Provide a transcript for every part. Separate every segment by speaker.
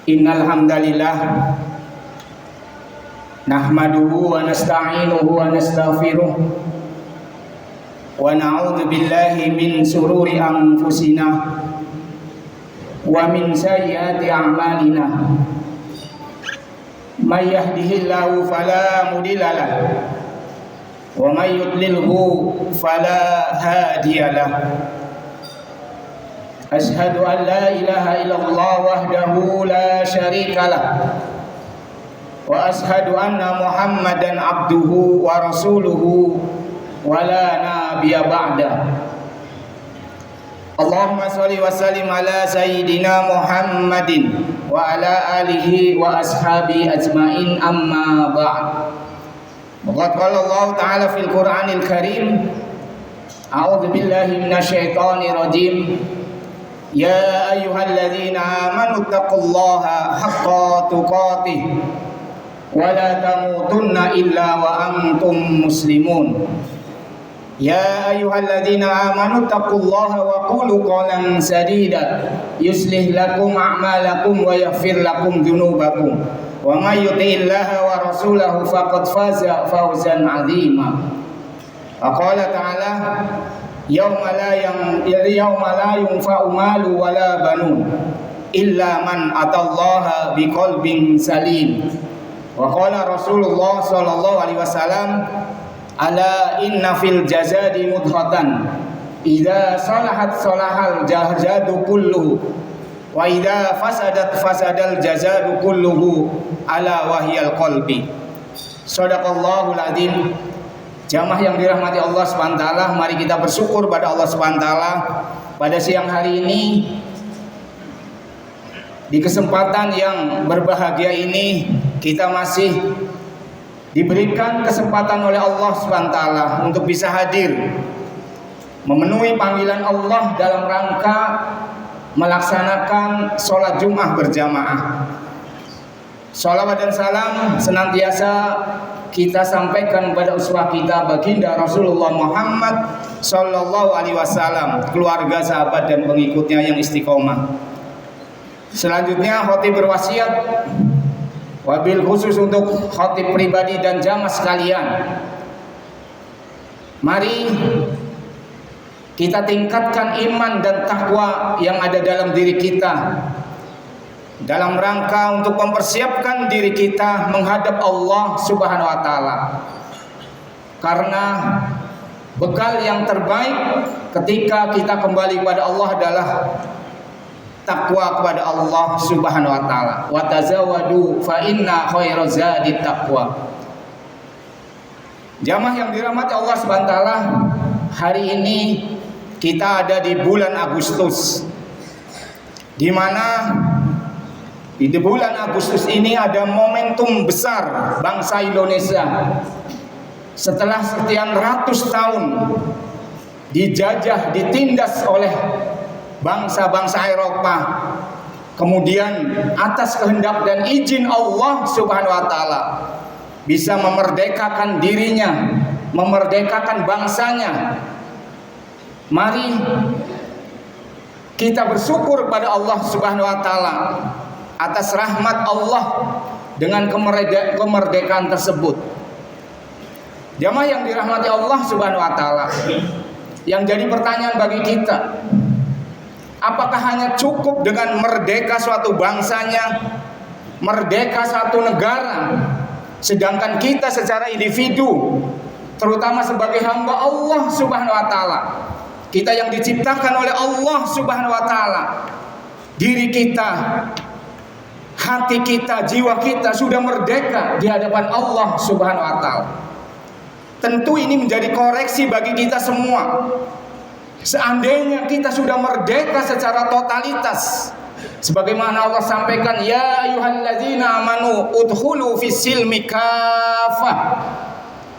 Speaker 1: Innal hamdalillah nahmaduhu wa nasta'inuhu wa nastaghfiruh wa na'udzu billahi min sururi anfusina wa min sayyiati a'malina. May yahdihillahu fala mudilla lahu wa may yudlilhu fala hadiya lahu. Ashhadu an la ilaha illallah wahdahu la syarika lah wa ashhadu anna Muhammadan abduhu wa rasuluhu wa la nabiyya ba'da. Allahumma shalli wa sallim ala sayyidina Muhammadin wa ala alihi wa ashabi ajmain, amma ba'd. Qala Allah ta'ala fil Qur'anil Karim, a'udzu billahi minasyaitonir rajim. Ya ayyuhalladzina amanu taqullaha haqqa tuqatih wa la tamutunna illa wa antum muslimun. Ya ayyuhalladzina amanu taqullaha wa qulu qawlan sadida yuslih lakum a'malakum wa yaghfir lakum dzunubakum wa may yuti'illaha wa rasulahu faqad faza fawzan 'azima. Wa qala ta'ala Yauma la yunfa'u malu wala banun illa man atallaha biqalbin salim. Wa qala Rasulullah sallallahu alaihi wasallam, ala inna fil jazadi mudghatan idza salahat salahal jazadu kulluhu wa idza fasadat fasadal jazadu kulluhu ala wahyal qalbi. Shadaqallahul adzim. Jamaah yang dirahmati Allah SWT, mari kita bersyukur pada Allah SWT pada siang hari ini, di kesempatan yang berbahagia ini kita masih diberikan kesempatan oleh Allah SWT untuk bisa hadir memenuhi panggilan Allah dalam rangka melaksanakan sholat Jumat berjamaah. Shalawat dan salam senantiasa kita sampaikan kepada uswah kita baginda Rasulullah Muhammad sallallahu alaihi wasallam, keluarga, sahabat dan pengikutnya yang istiqomah. Selanjutnya khatib berwasiat, wabil khusus untuk khatib pribadi dan jamaah sekalian. Mari kita tingkatkan iman dan takwa yang ada dalam diri kita dalam rangka untuk mempersiapkan diri kita menghadap Allah Subhanahu wa taala. Karena bekal yang terbaik ketika kita kembali kepada Allah adalah takwa kepada Allah Subhanahu wa taala. Wa tazawwadu fa inna khairaz zadi taqwa. Jamaah yang dirahmati Allah Subhanahu wa taala, hari ini kita ada di bulan Agustus, di mana di bulan Agustus ini ada momentum besar bangsa Indonesia. Setelah sekian ratus tahun dijajah, ditindas oleh bangsa-bangsa Eropa, kemudian atas kehendak dan izin Allah Subhanahu wa taala bisa memerdekakan dirinya, memerdekakan bangsanya. Mari kita bersyukur kepada Allah Subhanahu wa taala atas rahmat Allah dengan kemerdekaan tersebut. Jamaah yang dirahmati Allah Subhanahu wa taala, yang jadi pertanyaan bagi kita, apakah hanya cukup dengan merdeka suatu bangsanya, merdeka satu negara, sedangkan kita secara individu, terutama sebagai hamba Allah Subhanahu wa taala, kita yang diciptakan oleh Allah Subhanahu wa taala, diri kita, hati kita, jiwa kita sudah merdeka di hadapan Allah Subhanahu wa taala. Tentu ini menjadi koreksi bagi kita semua. Seandainya kita sudah merdeka secara totalitas, sebagaimana Allah sampaikan, ya ayyuhalladzina amanu udkhulu fis-silmi kafah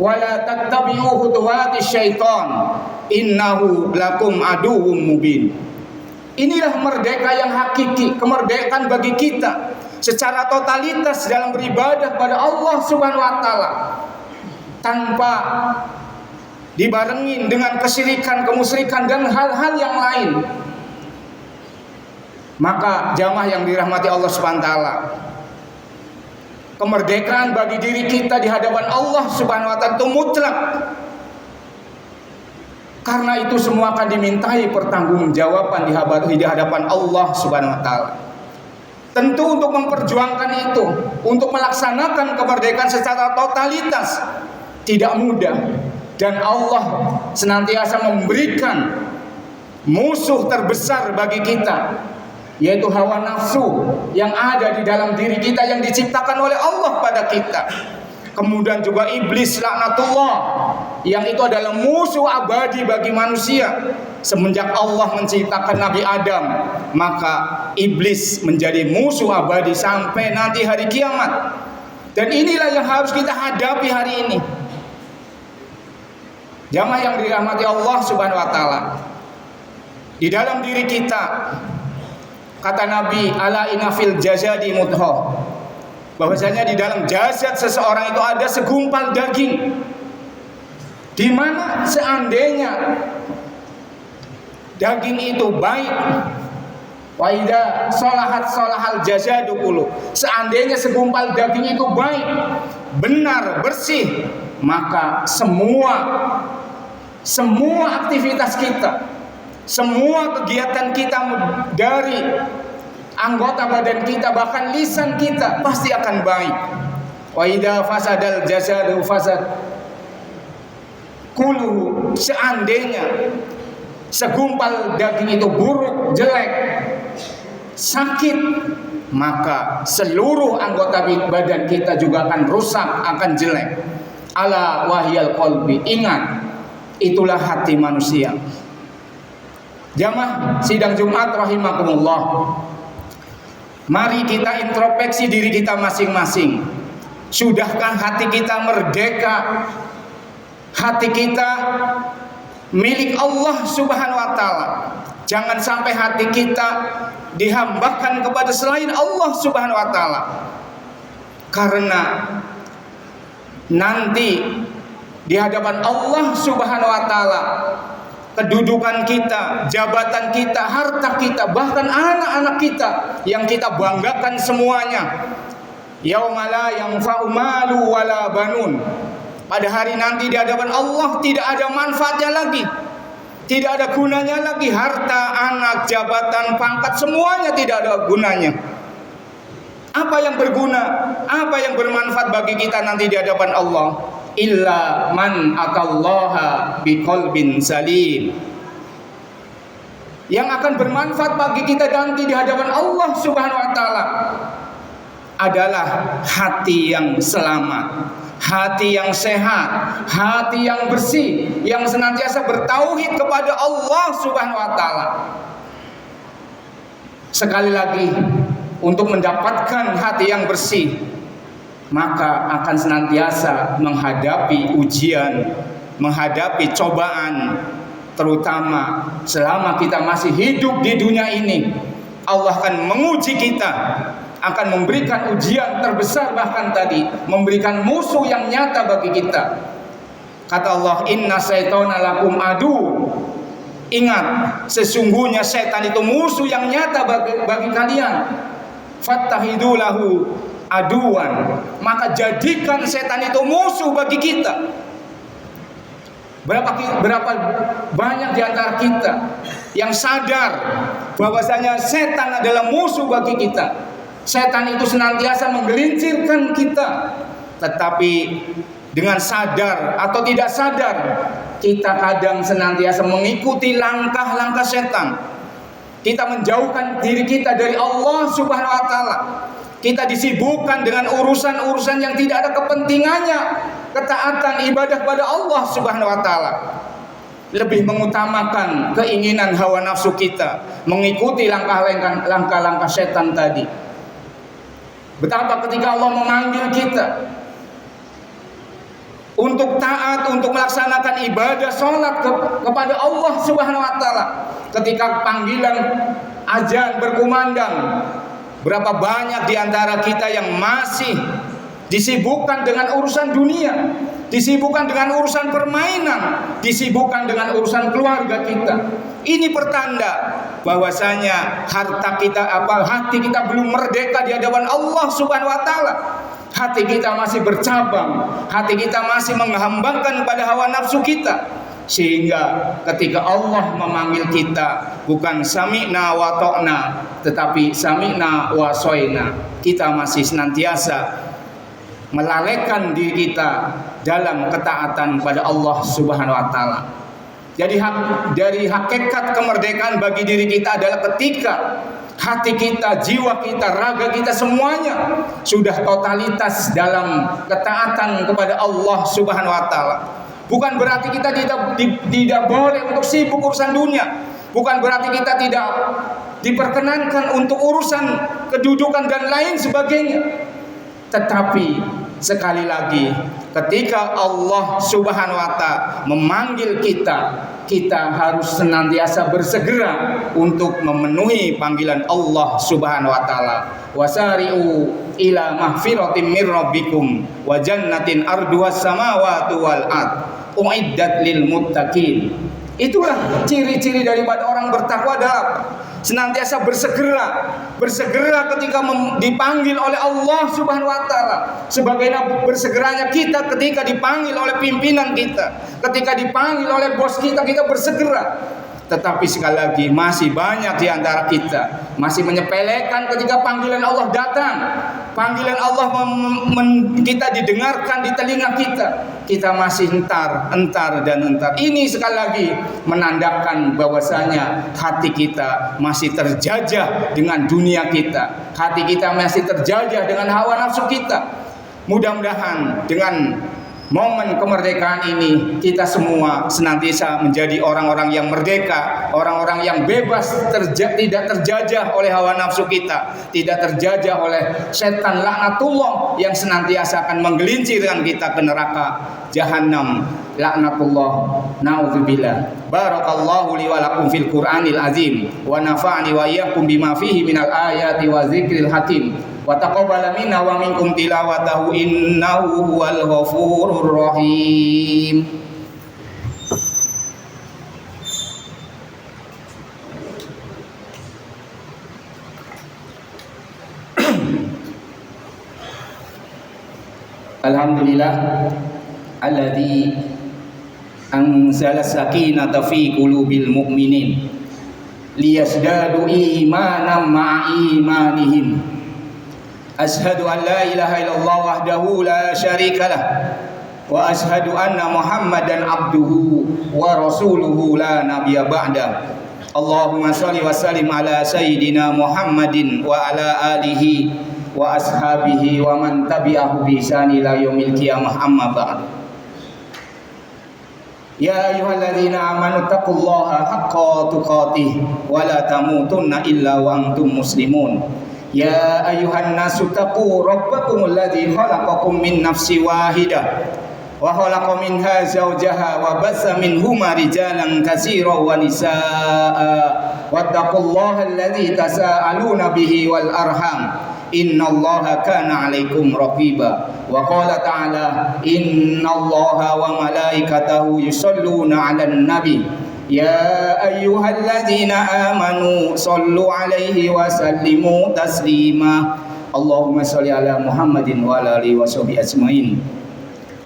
Speaker 1: wa la tattabi'u khutuwatis syaitan innahu lakum aduwwum mubin. Inilah merdeka yang hakiki, kemerdekaan bagi kita secara totalitas dalam beribadah pada Allah Subhanahu wa taala, tanpa dibarengin dengan kesyirikan, kemusyrikan dan hal-hal yang lain. Maka jamaah yang dirahmati Allah Subhanahu wa taala, kemerdekaan bagi diri kita di hadapan Allah Subhanahu wa taala itu mutlak. Karena itu semua akan dimintai pertanggungjawaban di hadapan Allah Subhanahu wa taala. Tentu untuk memperjuangkan itu, untuk melaksanakan kemerdekaan secara totalitas tidak mudah, dan Allah senantiasa memberikan musuh terbesar bagi kita, yaitu hawa nafsu yang ada di dalam diri kita, yang diciptakan oleh Allah pada kita. Kemudian juga iblis laknatullah, yang itu adalah musuh abadi bagi manusia. Semenjak Allah menciptakan Nabi Adam, maka iblis menjadi musuh abadi sampai nanti hari kiamat. Dan inilah yang harus kita hadapi hari ini. Jamaah yang dirahmati Allah Subhanahu wa taala, di dalam diri kita, kata Nabi, ala inna fil jasadi mudghah, bahwasanya di dalam jasad seseorang itu ada segumpal daging, di mana seandainya daging itu baik, wa idza salahat salahal jasadu kullu, seandainya segumpal daging itu baik, benar, bersih, maka semua aktivitas kita, semua kegiatan kita dari anggota badan kita, bahkan lisan kita pasti akan baik. Wa idza fasadal jasadu fasad kulluhu, seandainya segumpal daging itu buruk, jelek, sakit, maka seluruh anggota badan kita juga akan rusak, akan jelek. Ala wahyal qalbi, ingat, itulah hati manusia. Jamaah sidang Jumat rahimakumullah, mari kita introspeksi diri kita masing-masing. Sudahkah hati kita merdeka? Hati kita milik Allah Subhanahu wa taala. Jangan sampai hati kita dihambakan kepada selain Allah Subhanahu wa taala. Karena nanti di hadapan Allah Subhanahu wa taala, kedudukan kita, jabatan kita, harta kita, bahkan anak-anak kita yang kita banggakan semuanya, yauma la yanfa'u malu wala banun, pada hari nanti di hadapan Allah tidak ada manfaatnya lagi, tidak ada gunanya lagi. Harta, anak, jabatan, pangkat, semuanya tidak ada gunanya. Apa yang berguna, apa yang bermanfaat bagi kita nanti di hadapan Allah? Illa man atallaha biqalbin salim. Yang akan bermanfaat bagi kita nanti di hadapan Allah Subhanahu wa taala adalah hati yang selamat, hati yang sehat, hati yang bersih, yang senantiasa bertauhid kepada Allah Subhanahu wa taala. Sekali lagi, untuk mendapatkan hati yang bersih, maka akan senantiasa menghadapi ujian, menghadapi cobaan, terutama selama kita masih hidup di dunia ini. Allah akan menguji kita, akan memberikan ujian terbesar, bahkan tadi memberikan musuh yang nyata bagi kita. Kata Allah, inna syaitana lakum adu. Ingat, sesungguhnya setan itu musuh yang nyata bagi kalian. Fattahidu lahu aduan, maka jadikan setan itu musuh bagi kita. Berapa banyak di antara kita yang sadar bahwasanya setan adalah musuh bagi kita. Setan itu senantiasa menggelincirkan kita, tetapi dengan sadar atau tidak sadar, kita kadang senantiasa mengikuti langkah-langkah setan. Kita menjauhkan diri kita dari Allah Subhanahu wa taala. Kita disibukkan dengan urusan-urusan yang tidak ada kepentingannya, ketaatan ibadah pada Allah Subhanahu wa taala. Lebih mengutamakan keinginan hawa nafsu kita, mengikuti langkah-langkah setan tadi. Betapa ketika Allah memanggil kita untuk taat, untuk melaksanakan ibadah sholat kepada Allah Subhanahu wa taala. Ketika panggilan azan berkumandang, berapa banyak di antara kita yang masih disibukkan dengan urusan dunia, disibukkan dengan urusan permainan, disibukkan dengan urusan keluarga kita. Ini pertanda bahwasanya hati kita belum merdeka di hadapan Allah Subhanahu wa taala. Hati kita masih bercabang, hati kita masih menghambangkan pada hawa nafsu kita. Sehingga ketika Allah memanggil kita, bukan sami'na wa ta'na, tetapi sami'na wa so'na. Kita masih senantiasa melalaikan diri kita dalam ketaatan pada Allah Subhanahu wa taala. Jadi dari hakikat kemerdekaan bagi diri kita adalah ketika hati kita, jiwa kita, raga kita semuanya sudah totalitas dalam ketaatan kepada Allah Subhanahu wa taala. Bukan berarti kita tidak boleh untuk sibuk urusan dunia. Bukan berarti kita tidak diperkenankan untuk urusan kedudukan dan lain sebagainya. Tetapi sekali lagi, ketika Allah Subhanahu wa taala memanggil kita, kita harus senantiasa bersegera untuk memenuhi panggilan Allah Subhanahu wa taala. Wasari'u ila mahfiratin mir rabbikum wa jannatin arduhas samawati wal ard uiddat lil muttaqin. Itulah ciri-ciri daripada orang bertakwa adalah senantiasa bersegera ketika dipanggil oleh Allah Subhanahu wa taala. Sebagaimana bersegeranya kita ketika dipanggil oleh pimpinan kita, ketika dipanggil oleh bos kita, kita bersegera. Tetapi sekali lagi masih banyak di antara kita masih menyepelekan ketika panggilan Allah datang. Panggilan Allah kita didengarkan di telinga kita. Kita masih entar. Ini sekali lagi menandakan bahwasanya hati kita masih terjajah dengan dunia kita. Hati kita masih terjajah dengan hawa nafsu kita. Mudah-mudahan dengan momen kemerdekaan ini kita semua senantiasa menjadi orang-orang yang merdeka, orang-orang yang bebas, tidak terjajah oleh hawa nafsu kita, tidak terjajah oleh setan laknatullah yang senantiasa akan menggelincirkan kita ke neraka jahanam laknatullah. Na'udzubillah. Barakallahu li wa lakum fil Qur'anil azim wa nafa'ani wa iyyakum bima fihi minal ayati wa dzikril hakim. Wa taqabbala minna wa minkum tilawatahu innahu huwal ghafurur rahim. Alhamdulillah alladzi anzala sakinata fi qulubil mu'minin liyasdadu imanan ma'a imanihim. Ashhadu an la ilaha illallah wahdahu la syarika lah wa ashhadu anna Muhammadan abduhu wa rasuluhu la nabiyya ba'da. Allahumma shalli wa sallim ala sayyidina Muhammadin wa ala alihi wa ashabihi wa man tabi'ahu bi ihsan ila yaumil qiyamah, amma ba'd. Ya ayyuhalladzina amanu taqullaha haqqa tuqatih wa la tamutunna illa wa antum muslimun. Ya ayyuhan nasu taqu rabbakumul ladzi khalaqakum min nafsin wahidah wa khalaqa minha zawjaha wa bassa minhuma rijalan katsiran wa nisaa wattaqullaha alladzi tasaaluna bihi wal arham innallaha kana 'alaikum raqiba. Wa qala ta'ala innallaha wa malaikatahu yusholluna 'alan nabi ya ayyuhalladzina amanu shallu 'alaihi wa sallimu taslima. Allahumma shalli ala Muhammadin wa ala alihi washabihi ajmain.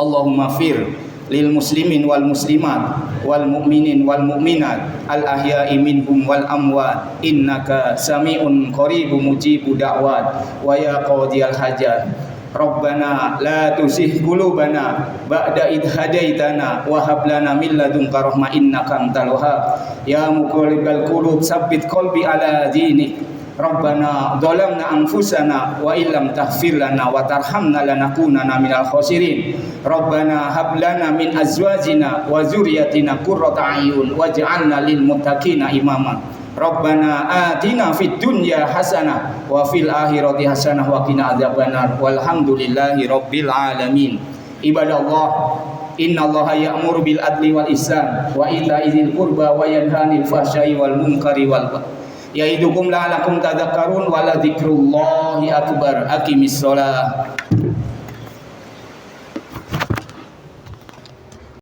Speaker 1: Allahumma fir lil muslimin wal muslimat wal mu'minin wal mu'minat al ahya'i minhum wal amwat innaka sami'un qaribun mujibud da'wat wa ya qadiyal hajat. Rabbana la tuzigh qulubana ba'da idh hadaitana wa hab lana min ladunka rahmah innaka antal wahhab. Ya muqallibal qulub tsabbit qalbi ala dinik. Rabbana dhalamna anfusana wa illam taghfir lana wa tarhamna lanakunanna minal khasirin. Rabbana hab lana min azwajina wa dzurriyyatina qurrata a'yun waj'alna lil muttaqina imama. Rabbana atina fid dunya hasanah wa fil akhirati hasanah wa qina adzabannar. Walhamdulillahi rabbil alamin. Ibadallah, innallaha ya'muru bil adli wal ihsan wa ita'i dzil qurba wa yanha 'anil fahsya'i wal munkari wal baghi. Ya'idukum la'allakum tadhakkarun wa la dzikrullahi akbar. Aqimis shalah.